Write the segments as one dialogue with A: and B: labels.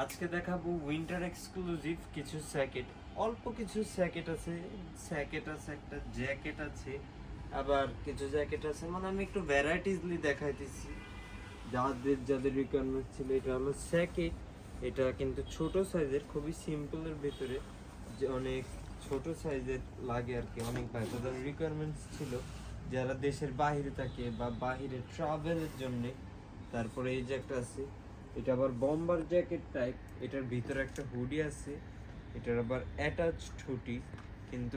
A: আজকে দেখাবো winter exclusive কিছু স্যাকেট। অল্প কিছু স্যাকেট আছে, একটা জ্যাকেট আছে, আবার কিছু জ্যাকেট আছে। মানে আমি একটু ভ্যারাইটিসলি দেখাইতেছি যাদের যাদের রিকোয়ারমেন্ট ছিল। এটা হলো স্যাকেট, এটা কিন্তু ছোট সাইজের, খুবই সিম্পলের ভিতরে, যে অনেক ছোট সাইজের লাগে আর কি। অনেক ভাই তাদের রিকোয়ারমেন্টস ছিল যারা দেশের বাইরে থাকে বা বাহিরে ট্রাভেলের জন্য। তারপরে এই যে একটা আছে, এটা আবার বম্বার জ্যাকেট টাইপ, এটার ভিতরে একটা হুডি আছে, এটার আবার অ্যাটাচড হুডি। কিন্তু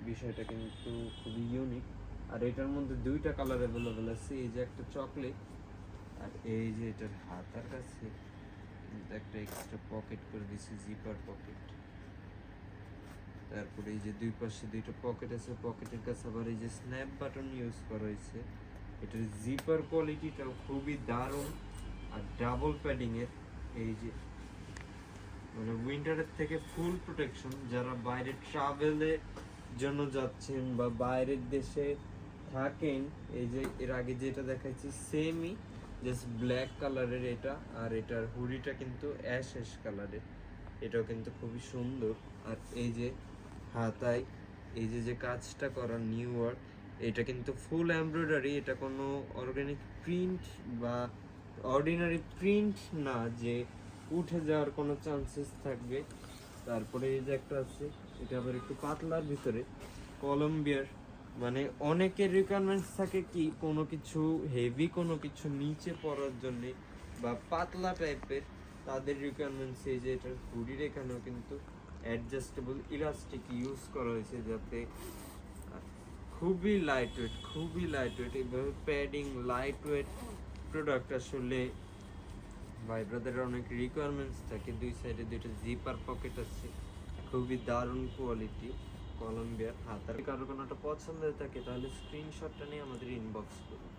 A: বিষয়টা কিন্তু খুবই ইউনিক। আর এটার মধ্যে দুইটা কালার অ্যাভেলেবেল আছে, এই যে একটা চকলেট, আর এই যে এটার হাতার কাছে কিন্তু একটা এক্সট্রা পকেট করে দিছি, জিপার পকেট। তারপরে এই যে দুই পাশে দুইটা পকেট আছে, পকেটের কাছে আবার এই যে স্ন্যাপ বাটন ইউজ করা হয়েছে। এটার জিপার কোয়ালিটিটাও খুবই দারুণ, আর ডাবল প্যাডিং এর। এই যে মানে উইন্টারের থেকে ফুল প্রোটেকশন, যারা বাইরে ট্রাভেলের জন্য যাচ্ছেন বা বাইরের দেশে থাকেন। এই যে এর আগে যেটা দেখাইছি সেমই, জাস্ট ব্ল্যাক কালারের এটা, আর এটার হুডিটা কিন্তু অ্যাশ কালারের। এটাও কিন্তু খুবই সুন্দর। আর এই যে হাতায় এই যে যে কাজটা করা নিউ ওয়ার্ক, এটা কিন্তু ফুল এমব্রয়ডারি। এটা কোনো অর্গানিক প্রিন্ট বা অর্ডিনারি প্রিন্ট না যে উঠে যাওয়ার কোনো চান্সেস থাকবে। তারপরে এই যে একটা আছে, এটা আবার একটু পাতলার ভিতরে, কলম্বিয়ার। মানে অনেকের রিকোয়ারমেন্টস থাকে কি কোনো কিছু হেভি, কোনো কিছু নিচে পড়ার জন্য বা পাতলা টাইপের, তাদের রিকোয়ারমেন্টস। এই যে এটার হুডির এখানেও কিন্তু অ্যাডজাস্টেবল ইলাস্টিক ইউজ করা হয়েছে, যাতে খুবই লাইট ওয়েট এইভাবে প্যাডিং লাইট ওয়েট প্রোডাক্ট আসলে ভাই ব্রাদারের অনেক রিকোয়ারমেন্টস থাকে। দুই সাইডে দুইটা জিপার পকেট আছে, খুবই দারুণ কোয়ালিটি কলম্বিয়ার হাতার। কারো কোনোটা পছন্দ হয়ে থাকে তাহলে স্ক্রিনশটটা নিয়ে আমাদের ইনবক্স করুন।